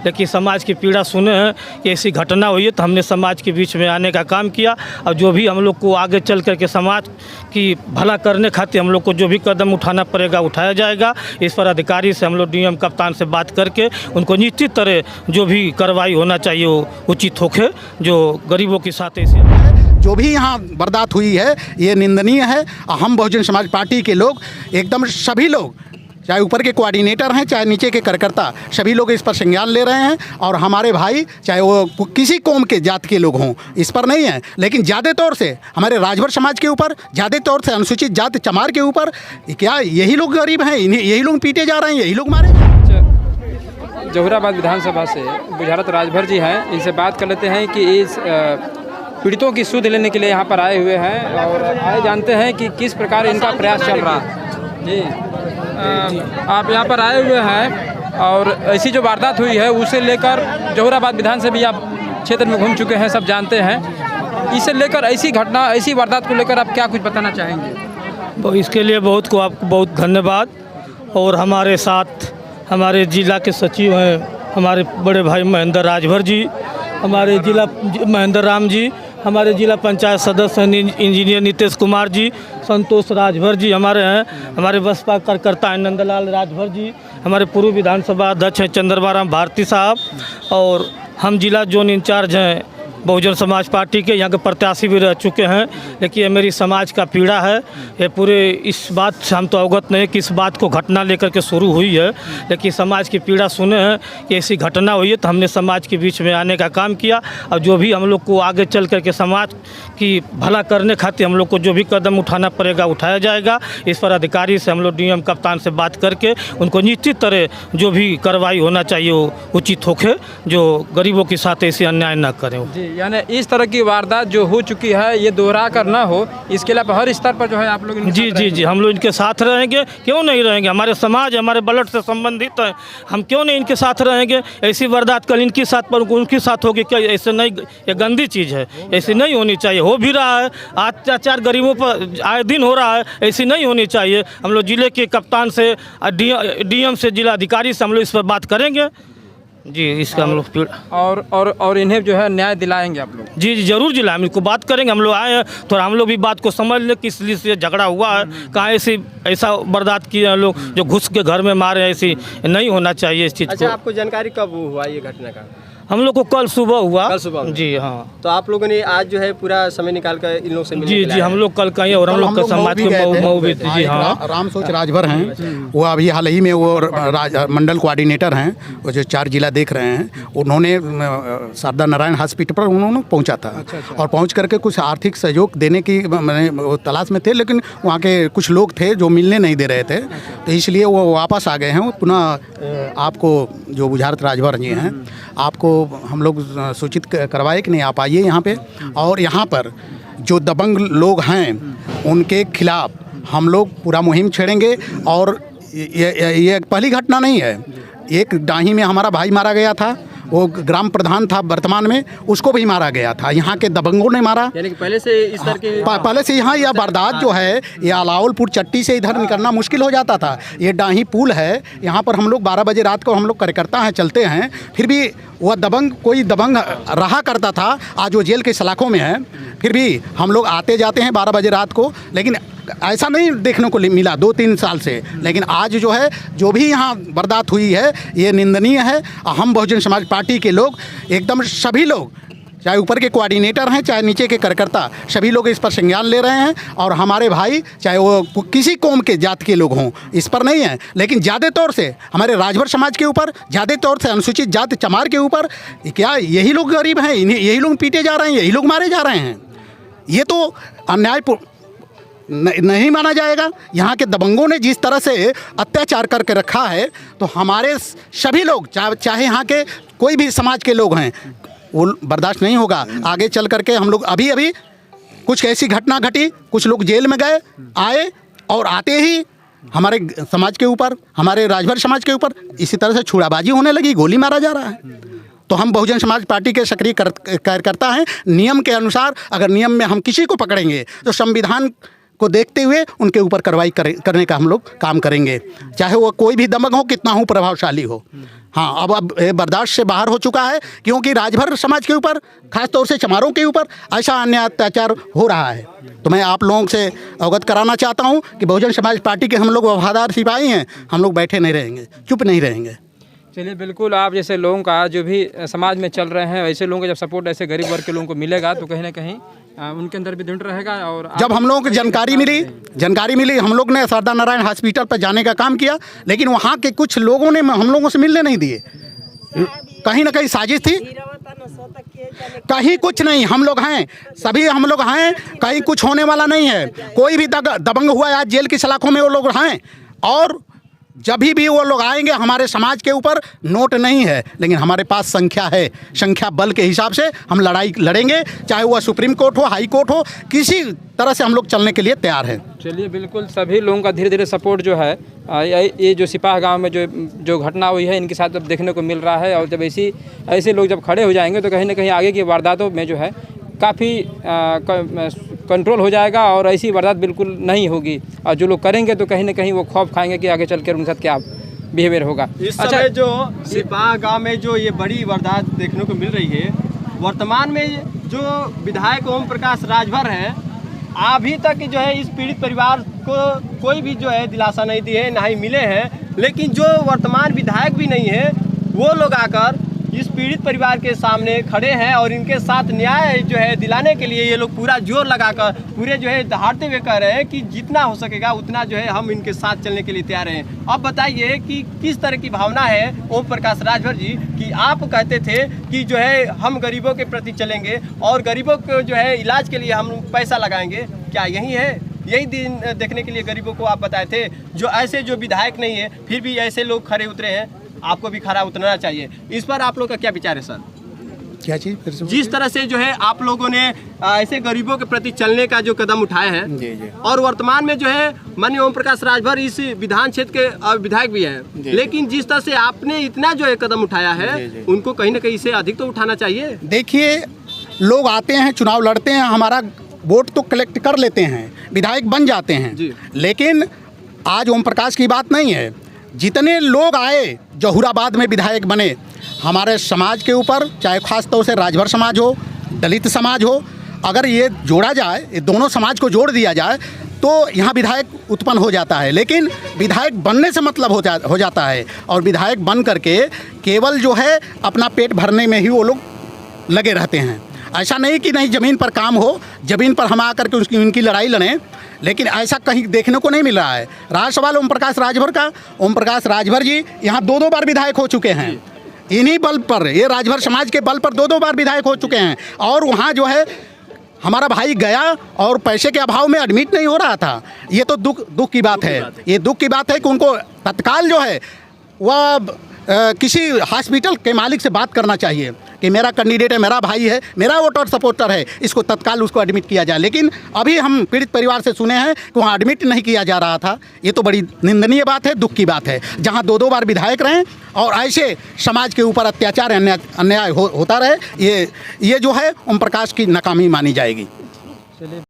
लेकिन समाज की पीड़ा सुने हैं कि ऐसी घटना हुई है, तो हमने समाज के बीच में आने का काम किया। और जो भी हम लोग को आगे चल करके समाज की भला करने खातिर हम लोग को जो भी कदम उठाना पड़ेगा उठाया जाएगा। इस पर अधिकारी से हम लोग डीएम कप्तान से बात करके उनको निश्चित तरह जो भी कार्रवाई होना चाहिए वो उचित होके, जो गरीबों के साथ ऐसे जो भी यहाँ वारदात हुई है ये निंदनीय है। हम बहुजन समाज पार्टी के लोग एकदम सभी लोग, चाहे ऊपर के कोऑर्डिनेटर हैं चाहे नीचे के कार्यकर्ता, सभी लोग इस पर संज्ञान ले रहे हैं। और हमारे भाई चाहे वो किसी कौम के जात के लोग हों इस पर नहीं है, लेकिन ज़्यादा तौर से हमारे राजभर समाज के ऊपर, ज़्यादा तौर से अनुसूचित जाति चमार के ऊपर, क्या यही लोग गरीब हैं, यही लोग पीटे जा रहे हैं, यही लोग मारे जा रहे हैं। जहुराबाद विधानसभा से बुझारत राजभर जी हैं, इनसे बात कर लेते हैं कि इस पीड़ितों की सुध लेने के लिए यहाँ पर आए हुए हैं और आए जानते हैं कि किस प्रकार इनका प्रयास चल रहा है। जी आप यहाँ पर आए हुए हैं और ऐसी जो वारदात हुई है उसे लेकर जहुराबाद विधान से भी आप क्षेत्र में घूम चुके हैं, सब जानते हैं। इसे लेकर ऐसी घटना, ऐसी वारदात को लेकर आप क्या कुछ बताना चाहेंगे? इसके लिए आपको बहुत धन्यवाद। और हमारे साथ हमारे जिला के सचिव हैं हमारे बड़े भाई महेंद्र राजभर जी, हमारे जिला महेंद्र राम जी, हमारे जिला पंचायत सदस्य इंजीनियर नीतीश कुमार जी, संतोष राजभर जी हमारे हैं, हमारे बसपा कार्यकर्ता हैं नंदलाल राजभर जी, हमारे पूर्व विधानसभा अध्यक्ष हैं चंद्रबाराम भारती साहब, और हम जिला जोन इंचार्ज हैं बहुजन समाज पार्टी के, यहाँ के प्रत्याशी भी रह चुके हैं। लेकिन ये मेरी समाज का पीड़ा है। ये पूरे इस बात से हम तो अवगत नहीं कि इस बात को घटना लेकर के शुरू हुई है, लेकिन समाज की पीड़ा सुने हैं कि ऐसी घटना हुई है, तो हमने समाज के बीच में आने का काम किया। और जो भी हम लोग को आगे चल करके समाज की भला करने खातिर हम लोग को जो भी कदम उठाना पड़ेगा उठाया जाएगा। इस पर अधिकारी से हम लोग डीएम कप्तान से बात करके उनको निश्चित तरह जो भी कार्रवाई होना चाहिए वो उचित होके, जो गरीबों के साथ ऐसे अन्याय न करें। यानी इस तरह की वारदात जो हो चुकी है ये दोहरा कर ना हो, इसके लिए हर स्तर पर जो है आप लोग जी हम लोग इनके साथ रहेंगे। क्यों नहीं रहेंगे? हमारे समाज हमारे ब्लड से संबंधित है, हम क्यों नहीं इनके साथ रहेंगे? ऐसी वारदात कल इनके साथ पर उनके साथ होगी क्या? ऐसे नहीं, ये गंदी चीज़ है, ऐसी नहीं होनी चाहिए। हो भी रहा है, अत्याचार गरीबों पर आए दिन हो रहा है, ऐसी नहीं होनी चाहिए। हम लोग जिले के कप्तान से डीएम से जिला अधिकारी से हम लोग इस पर बात करेंगे जी। इसका हम लोग और इन्हें जो है न्याय दिलाएंगे आप लोग? जी जरूर दिलाएं, इनको बात करेंगे। हम लोग आए हैं तो हम लोग भी बात को समझ लें किस लिए से झगड़ा हुआ है, कहाँ ऐसा बर्दाश्त किया है लोग जो घुस के घर में मारे, ऐसी नहीं होना चाहिए इस चीज़ को। अच्छा, आपको जानकारी कब हुआ ये घटना का? हम लोग को कल सुबह हुआ। कल सुबह? जी हाँ। तो आप लोगों ने आज जो है पूरा समय निकाल कर इन लोग से मिलने जी हम लोग कल कहीं और हम लोग का समाज के मऊ भी थे। जी हाँ, राम सोच राजभर हैं, वो अभी हाल ही में वो मंडल कोऑर्डिनेटर हैं, वो जो 4 जिला देख रहे हैं, उन्होंने शारदा नारायण हॉस्पिटल पर उन्होंने पहुंचा था। और पहुंच करके कुछ आर्थिक सहयोग देने की तलाश में थे, लेकिन वहाँ के कुछ लोग थे जो मिलने नहीं दे रहे थे, तो इसलिए वो वापस आ गए हैं। पुनः आपको जो बुझारत राजभर जी हैं, आपको हम लोग सूचित करवाए कि नहीं आप आइए यहाँ पे, और यहाँ पर जो दबंग लोग हैं उनके खिलाफ हम लोग पूरा मुहिम छेड़ेंगे। और ये पहली घटना नहीं है, एक डाही में हमारा भाई मारा गया था, वो ग्राम प्रधान था वर्तमान में, उसको भी मारा गया था, यहाँ के दबंगों ने मारा। यानी कि पहले से इस तरह के पहले से यहाँ यह वारदात जो है ये अलावलपुर चट्टी से इधर निकलना मुश्किल हो जाता था। ये डाही पुल है, यहाँ पर हम लोग 12 बजे रात को हम लोग कार्यकर्ता हैं चलते हैं, फिर भी वह दबंग कोई दबंग रहा करता था, आज वो जेल के सलाखों में है। फिर भी हम लोग आते जाते हैं 12 बजे रात को, लेकिन ऐसा नहीं देखने को मिला 2-3 साल से। लेकिन आज जो है जो भी यहाँ वारदात हुई है ये निंदनीय है। हम बहुजन समाज पार्टी के लोग एकदम सभी लोग, चाहे ऊपर के कोऑर्डिनेटर हैं चाहे नीचे के कार्यकर्ता, सभी लोग इस पर संज्ञान ले रहे हैं। और हमारे भाई चाहे वो किसी कौम के जात के लोग हों इस पर नहीं है, लेकिन ज़्यादा तौर से हमारे राजभर समाज के ऊपर, ज़्यादा तौर से अनुसूचित जाति चमार के ऊपर, क्या यही लोग गरीब हैं, यही लोग पीटे जा रहे हैं, यही लोग मारे जा रहे हैं। ये तो अन्याय नहीं माना जाएगा। यहाँ के दबंगों ने जिस तरह से अत्याचार करके रखा है, तो हमारे सभी लोग चाहे यहाँ के कोई भी समाज के लोग हैं वो बर्दाश्त नहीं होगा। आगे चल करके हम लोग अभी कुछ ऐसी घटना घटी, कुछ लोग जेल में गए आए, और आते ही हमारे समाज के ऊपर, हमारे राजभर समाज के ऊपर इसी तरह से छुड़ाबाजी होने लगी, गोली मारा जा रहा है। तो हम बहुजन समाज पार्टी के सक्रिय कार्यकर्ता हैं। नियम के अनुसार अगर नियम में हम किसी को पकड़ेंगे तो संविधान को देखते हुए उनके ऊपर कार्रवाई करने का हम लोग काम करेंगे, चाहे वो कोई भी दबंग हो, कितना हो प्रभावशाली हो। हाँ, अब बर्दाश्त से बाहर हो चुका है, क्योंकि राजभर समाज के ऊपर, खास तौर से चमारों के ऊपर ऐसा अन्याय अत्याचार हो रहा है। तो मैं आप लोगों से अवगत कराना चाहता हूँ कि बहुजन समाज पार्टी के हम लोग वफादार सिपाही हैं, हम लोग बैठे नहीं रहेंगे, चुप नहीं रहेंगे। चलिए, बिल्कुल आप जैसे लोगों का जो भी समाज में चल रहे हैं, ऐसे लोगों का जब सपोर्ट ऐसे गरीब वर्ग के लोगों को मिलेगा तो कहीं ना कहीं उनके अंदर भी दृढ़ रहेगा। और जब हम लोगों को जानकारी मिली, हम लोग ने सरदार नारायण हॉस्पिटल पर जाने का काम किया, लेकिन वहाँ के कुछ लोगों ने हम लोगों से मिलने नहीं दिए। कहीं ना कहीं साजिश थी, कहीं कुछ नहीं। हम लोग हैं, सभी हम लोग हैं, कहीं कुछ होने वाला नहीं है। कोई भी दबंग हुआ है आज जेल की सलाखों में, वो लोग हैं। और जब भी वो लोग आएंगे, हमारे समाज के ऊपर नोट नहीं है, लेकिन हमारे पास संख्या है। संख्या बल के हिसाब से हम लड़ाई लड़ेंगे, चाहे वह सुप्रीम कोर्ट हो, हाई कोर्ट हो, किसी तरह से हम लोग चलने के लिए तैयार हैं। चलिए, बिल्कुल सभी लोगों का धीरे धीरे सपोर्ट जो है, ये जो सिपाह गांव में जो घटना हुई है, इनके साथ अब देखने को मिल रहा है। और जब ऐसे लोग जब खड़े हो जाएंगे तो कहीं ना कहीं आगे की वारदातों में जो है काफ़ी कंट्रोल हो जाएगा और ऐसी वारदात बिल्कुल नहीं होगी। और जो लोग करेंगे तो कहीं ना कहीं वो खौफ खाएंगे कि आगे चलकर उनके साथ क्या बिहेवियर होगा। इस समय जो सिपाह गांव में जो ये बड़ी वारदात देखने को मिल रही है, वर्तमान में जो विधायक ओम प्रकाश राजभर हैं, अभी तक जो है इस पीड़ित परिवार को कोई भी जो है दिलासा नहीं दिए, ना ही मिले हैं। लेकिन जो वर्तमान विधायक भी नहीं है, वो लोग आकर इस पीड़ित परिवार के सामने खड़े हैं और इनके साथ न्याय जो है दिलाने के लिए ये लोग पूरा जोर लगाकर, पूरे जो है दहाड़ते हुए कह रहे हैं कि जितना हो सकेगा उतना जो है हम इनके साथ चलने के लिए तैयार हैं। अब बताइए कि किस तरह की भावना है ओम प्रकाश राजभर जी, कि आप कहते थे कि जो है हम गरीबों के प्रति चलेंगे और गरीबों को जो है इलाज के लिए हम पैसा लगाएंगे, क्या यही है? यही दिन देखने के लिए गरीबों को आप बताए थे? जो ऐसे जो विधायक नहीं है फिर भी ऐसे लोग खड़े उतरे हैं, आपको भी खड़ा उतरना चाहिए। इस पर आप लोग का क्या विचार है सर? क्या चीज़ फिर से? जिस तरह से जो है आप लोगों ने ऐसे गरीबों के प्रति चलने का जो कदम उठाए हैं, और वर्तमान में जो है माननीय ओम प्रकाश राजभर इस विधान क्षेत्र के विधायक भी हैं, लेकिन जिस तरह से आपने इतना जो है कदम उठाया है, उनको कहीं ना कहीं से अधिक तो उठाना चाहिए। देखिए, लोग आते हैं, चुनाव लड़ते हैं, हमारा वोट तो कलेक्ट कर लेते हैं, विधायक बन जाते हैं, लेकिन आज ओम प्रकाश की बात नहीं है। जितने लोग आए जहूराबाद में विधायक बने, हमारे समाज के ऊपर, चाहे खास तौर से राजभर समाज हो, दलित समाज हो, अगर ये जोड़ा जाए, ये दोनों समाज को जोड़ दिया जाए तो यहाँ विधायक उत्पन्न हो जाता है। लेकिन विधायक बनने से मतलब हो जाता है, और विधायक बन करके केवल जो है अपना पेट भरने में ही वो लोग लगे रहते हैं। ऐसा नहीं कि नहीं ज़मीन पर काम हो, ज़मीन पर हम आकर के उनकी लड़ाई लड़ें, लेकिन ऐसा कहीं देखने को नहीं मिल रहा है। रहा सवाल ओम प्रकाश राजभर का, ओम प्रकाश राजभर जी यहाँ दो बार विधायक हो चुके हैं। इन्हीं बल पर, ये राजभर समाज के बल पर दो बार विधायक हो चुके हैं। और वहाँ जो है हमारा भाई गया और पैसे के अभाव में एडमिट नहीं हो रहा था। ये तो दुख की बात है। ये दुख की बात है कि उनको तत्काल जो है वह किसी हॉस्पिटल के मालिक से बात करना चाहिए कि मेरा कैंडिडेट है, मेरा भाई है, मेरा वोटर सपोर्टर है, इसको तत्काल उसको एडमिट किया जाए। लेकिन अभी हम पीड़ित परिवार से सुने हैं कि वहाँ एडमिट नहीं किया जा रहा था। ये तो बड़ी निंदनीय बात है, दुख की बात है। जहाँ दो बार विधायक रहें और ऐसे समाज के ऊपर अत्याचार अन्याय होता रहे, ये जो है ओम प्रकाश की नाकामी मानी जाएगी।